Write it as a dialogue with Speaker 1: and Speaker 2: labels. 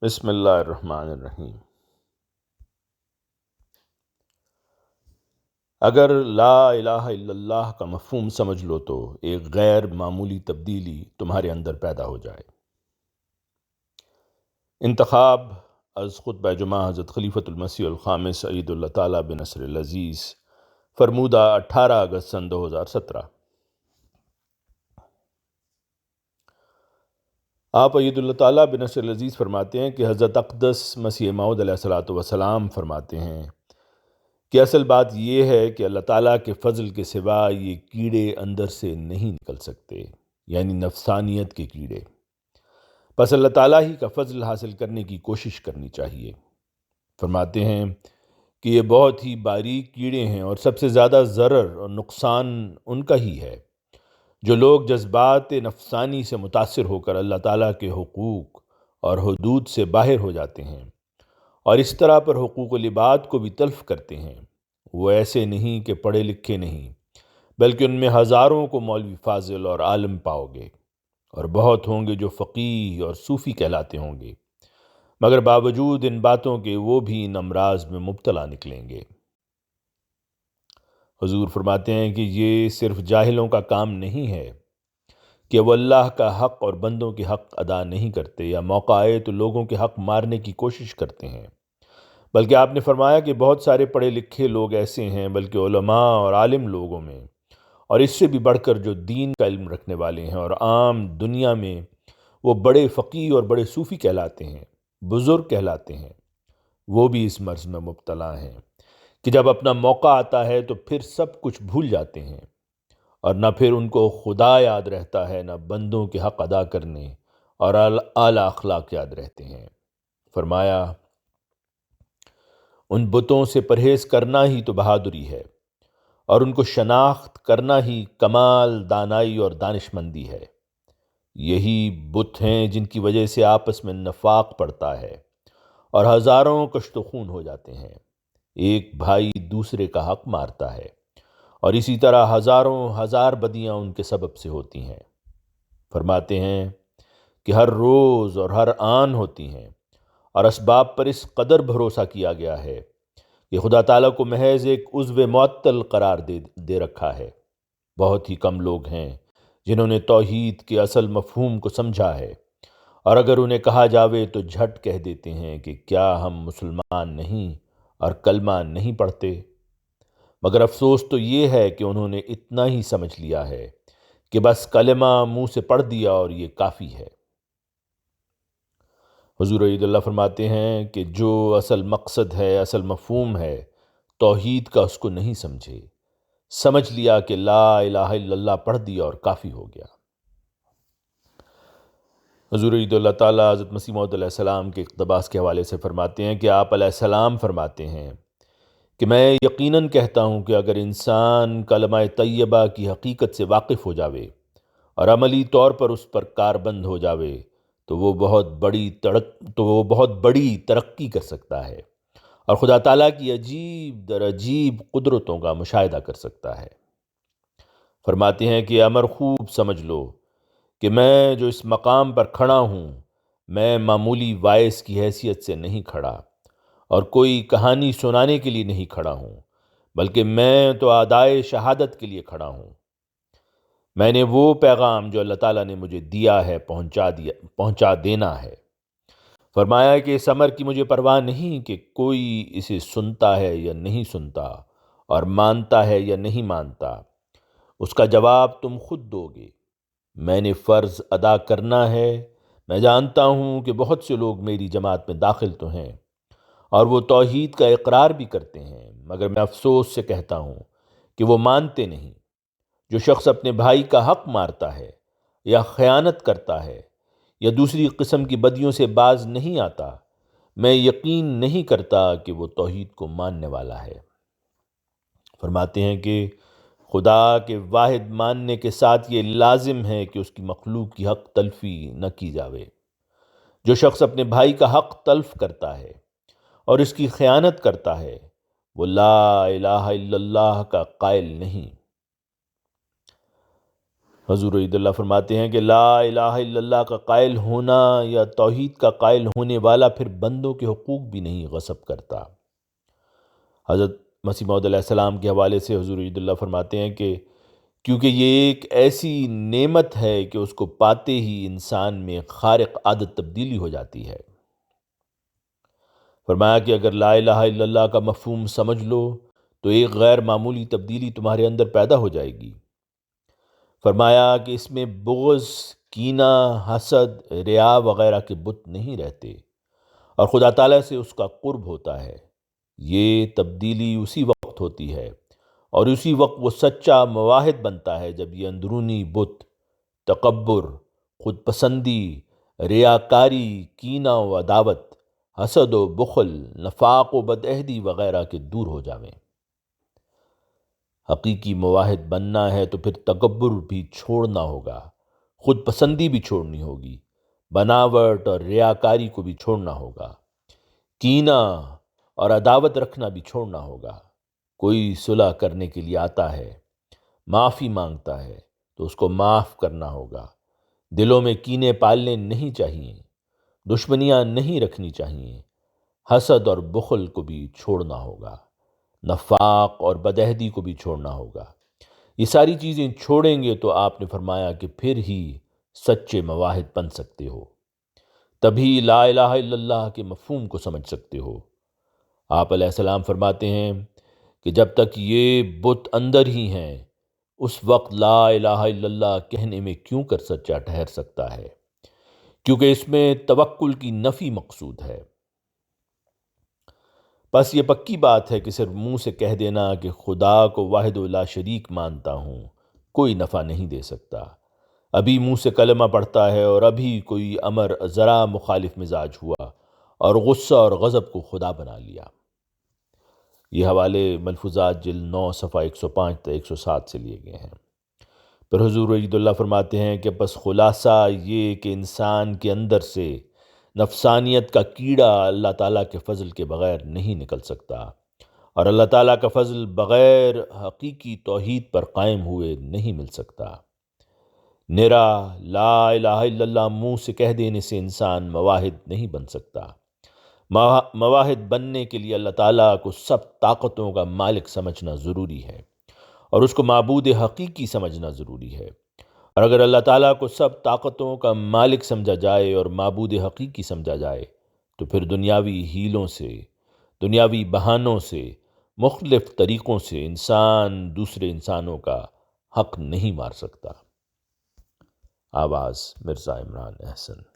Speaker 1: بسم اللہ الرحمن الرحیم۔ اگر لا الہ الا اللہ کا مفہوم سمجھ لو تو ایک غیر معمولی تبدیلی تمہارے اندر پیدا ہو جائے۔ انتخاب از خطبہ جمعہ حضرت خلیفۃ المسیح الخامس عید اللہ تعالیٰ بن نصر العزیز، فرمودہ 18 اگست سن 2017۔ آپ عید اللہ تعالیٰ بن نصر العزیز فرماتے ہیں کہ حضرت اقدس مسیح موعود علیہ الصلوۃ والسلام فرماتے ہیں کہ اصل بات یہ ہے کہ اللہ تعالیٰ کے فضل کے سوا یہ کیڑے اندر سے نہیں نکل سکتے، یعنی نفسانیت کے کیڑے۔ پس اللہ تعالیٰ ہی کا فضل حاصل کرنے کی کوشش کرنی چاہیے۔ فرماتے ہیں کہ یہ بہت ہی باریک کیڑے ہیں اور سب سے زیادہ ضرر اور نقصان ان کا ہی ہے جو لوگ جذبات نفسانی سے متاثر ہو کر اللہ تعالیٰ کے حقوق اور حدود سے باہر ہو جاتے ہیں اور اس طرح پر حقوق و لباد کو بھی تلف کرتے ہیں۔ وہ ایسے نہیں کہ پڑھے لکھے نہیں، بلکہ ان میں ہزاروں کو مولوی فاضل اور عالم پاؤ گے، اور بہت ہوں گے جو فقیہ اور صوفی کہلاتے ہوں گے، مگر باوجود ان باتوں کے وہ بھی ان امراض میں مبتلا نکلیں گے۔ حضور فرماتے ہیں کہ یہ صرف جاہلوں کا کام نہیں ہے کہ وہ اللہ کا حق اور بندوں کے حق ادا نہیں کرتے یا موقع آئے تو لوگوں کے حق مارنے کی کوشش کرتے ہیں، بلکہ آپ نے فرمایا کہ بہت سارے پڑھے لکھے لوگ ایسے ہیں، بلکہ علماء اور عالم لوگوں میں، اور اس سے بھی بڑھ کر جو دین کا علم رکھنے والے ہیں اور عام دنیا میں وہ بڑے فقیہ اور بڑے صوفی کہلاتے ہیں، بزرگ کہلاتے ہیں، وہ بھی اس مرض میں مبتلا ہیں کہ جب اپنا موقع آتا ہے تو پھر سب کچھ بھول جاتے ہیں، اور نہ پھر ان کو خدا یاد رہتا ہے، نہ بندوں کے حق ادا کرنے اور اعلیٰ اخلاق یاد رہتے ہیں۔ فرمایا ان بتوں سے پرہیز کرنا ہی تو بہادری ہے، اور ان کو شناخت کرنا ہی کمال دانائی اور دانش مندی ہے۔ یہی بت ہیں جن کی وجہ سے آپس میں نفاق پڑتا ہے اور ہزاروں کشت و خون ہو جاتے ہیں، ایک بھائی دوسرے کا حق مارتا ہے، اور اسی طرح ہزاروں ہزار بدیاں ان کے سبب سے ہوتی ہیں۔ فرماتے ہیں کہ ہر روز اور ہر آن ہوتی ہیں، اور اسباب پر اس قدر بھروسہ کیا گیا ہے کہ خدا تعالیٰ کو محض ایک عضو معطل قرار دے رکھا ہے۔ بہت ہی کم لوگ ہیں جنہوں نے توحید کے اصل مفہوم کو سمجھا ہے، اور اگر انہیں کہا جاوے تو جھٹ کہہ دیتے ہیں کہ کیا ہم مسلمان نہیں اور کلمہ نہیں پڑھتے؟ مگر افسوس تو یہ ہے کہ انہوں نے اتنا ہی سمجھ لیا ہے کہ بس کلمہ منہ سے پڑھ دیا اور یہ کافی ہے۔ حضور عید اللہ فرماتے ہیں کہ جو اصل مقصد ہے، اصل مفہوم ہے توحید کا، اس کو نہیں سمجھ لیا کہ لا الہ الا اللہ پڑھ دیا اور کافی ہو گیا۔ حضور عید اللہ تعالیٰ حضرت مسیح موعود علیہ السلام کے اقتباس کے حوالے سے فرماتے ہیں کہ آپ علیہ السلام فرماتے ہیں کہ میں یقیناً کہتا ہوں کہ اگر انسان کلمہ طیبہ کی حقیقت سے واقف ہو جاوے اور عملی طور پر اس پر کاربند ہو جاوے تو وہ بہت بڑی ترقی کر سکتا ہے اور خدا تعالیٰ کی عجیب در عجیب قدرتوں کا مشاہدہ کر سکتا ہے۔ فرماتے ہیں کہ امر خوب سمجھ لو کہ میں جو اس مقام پر کھڑا ہوں، میں معمولی وائس کی حیثیت سے نہیں کھڑا اور کوئی کہانی سنانے کے لیے نہیں کھڑا ہوں، بلکہ میں تو ادائے شہادت کے لیے کھڑا ہوں۔ میں نے وہ پیغام جو اللہ تعالیٰ نے مجھے دیا ہے پہنچا دینا ہے۔ فرمایا کہ اس امر کی مجھے پرواہ نہیں کہ کوئی اسے سنتا ہے یا نہیں سنتا اور مانتا ہے یا نہیں مانتا، اس کا جواب تم خود دو گے۔ میں نے فرض ادا کرنا ہے۔ میں جانتا ہوں کہ بہت سے لوگ میری جماعت میں داخل تو ہیں اور وہ توحید کا اقرار بھی کرتے ہیں، مگر میں افسوس سے کہتا ہوں کہ وہ مانتے نہیں۔ جو شخص اپنے بھائی کا حق مارتا ہے یا خیانت کرتا ہے یا دوسری قسم کی بدیوں سے باز نہیں آتا، میں یقین نہیں کرتا کہ وہ توحید کو ماننے والا ہے۔ فرماتے ہیں کہ خدا کے واحد ماننے کے ساتھ یہ لازم ہے کہ اس کی مخلوق کی حق تلفی نہ کی جاوے۔ جو شخص اپنے بھائی کا حق تلف کرتا ہے اور اس کی خیانت کرتا ہے، وہ لا الہ الا اللہ کا قائل نہیں۔ حضور عید اللہ فرماتے ہیں کہ لا الہ الا اللہ کا قائل ہونا یا توحید کا قائل ہونے والا پھر بندوں کے حقوق بھی نہیں غصب کرتا۔ حضرت مسیح موعود علیہ السلام کے حوالے سے حضور عید اللہ فرماتے ہیں کہ کیونکہ یہ ایک ایسی نعمت ہے کہ اس کو پاتے ہی انسان میں خارق عادت تبدیلی ہو جاتی ہے۔ فرمایا کہ اگر لا الہ الا اللہ کا مفہوم سمجھ لو تو ایک غیر معمولی تبدیلی تمہارے اندر پیدا ہو جائے گی۔ فرمایا کہ اس میں بغض، کینہ، حسد، ریا وغیرہ کے بت نہیں رہتے اور خدا تعالیٰ سے اس کا قرب ہوتا ہے۔ یہ تبدیلی اسی وقت ہوتی ہے اور اسی وقت وہ سچا مواحد بنتا ہے جب یہ اندرونی بت، تکبر، خود پسندی، ریاکاری، کینہ و عداوت، حسد و بخل، نفاق و بدعہدی وغیرہ کے دور ہو جاویں۔ حقیقی مواحد بننا ہے تو پھر تکبر بھی چھوڑنا ہوگا، خود پسندی بھی چھوڑنی ہوگی، بناوٹ اور ریاکاری کو بھی چھوڑنا ہوگا، کینہ اور عداوت رکھنا بھی چھوڑنا ہوگا۔ کوئی صلح کرنے کے لیے آتا ہے، معافی مانگتا ہے تو اس کو معاف کرنا ہوگا۔ دلوں میں کینے پالنے نہیں چاہیے، دشمنیاں نہیں رکھنی چاہیے، حسد اور بخل کو بھی چھوڑنا ہوگا، نفاق اور بدعہدی کو بھی چھوڑنا ہوگا۔ یہ ساری چیزیں چھوڑیں گے تو آپ نے فرمایا کہ پھر ہی سچے مواحد بن سکتے ہو، تبھی لا الہ الا اللہ کے مفہوم کو سمجھ سکتے ہو۔ آپ علیہ السلام فرماتے ہیں کہ جب تک یہ بت اندر ہی ہیں اس وقت لا الہ الا اللہ کہنے میں کیوں کر سچا ٹھہر سکتا ہے، کیونکہ اس میں توکل کی نفی مقصود ہے۔ بس یہ پکی بات ہے کہ صرف منہ سے کہہ دینا کہ خدا کو واحد و لا شریک مانتا ہوں کوئی نفع نہیں دے سکتا۔ ابھی منہ سے کلمہ پڑھتا ہے اور ابھی کوئی امر ذرا مخالف مزاج ہوا اور غصہ اور غضب کو خدا بنا لیا۔ یہ حوالے ملفوظات جلد 9 صفحہ 105 تا 107 سے لیے گئے ہیں۔ پھر حضور عید اللہ فرماتے ہیں کہ بس خلاصہ یہ کہ انسان کے اندر سے نفسانیت کا کیڑا اللہ تعالیٰ کے فضل کے بغیر نہیں نکل سکتا، اور اللہ تعالیٰ کا فضل بغیر حقیقی توحید پر قائم ہوئے نہیں مل سکتا۔ نرا لا الہ الا اللہ منہ سے کہہ دینے سے انسان مواحد نہیں بن سکتا۔ مواحد بننے کے لیے اللہ تعالیٰ کو سب طاقتوں کا مالک سمجھنا ضروری ہے اور اس کو معبود حقیقی سمجھنا ضروری ہے۔ اور اگر اللہ تعالیٰ کو سب طاقتوں کا مالک سمجھا جائے اور معبود حقیقی سمجھا جائے تو پھر دنیاوی ہیلوں سے، دنیاوی بہانوں سے، مختلف طریقوں سے انسان دوسرے انسانوں کا حق نہیں مار سکتا۔ آواز مرزا عمران احسن۔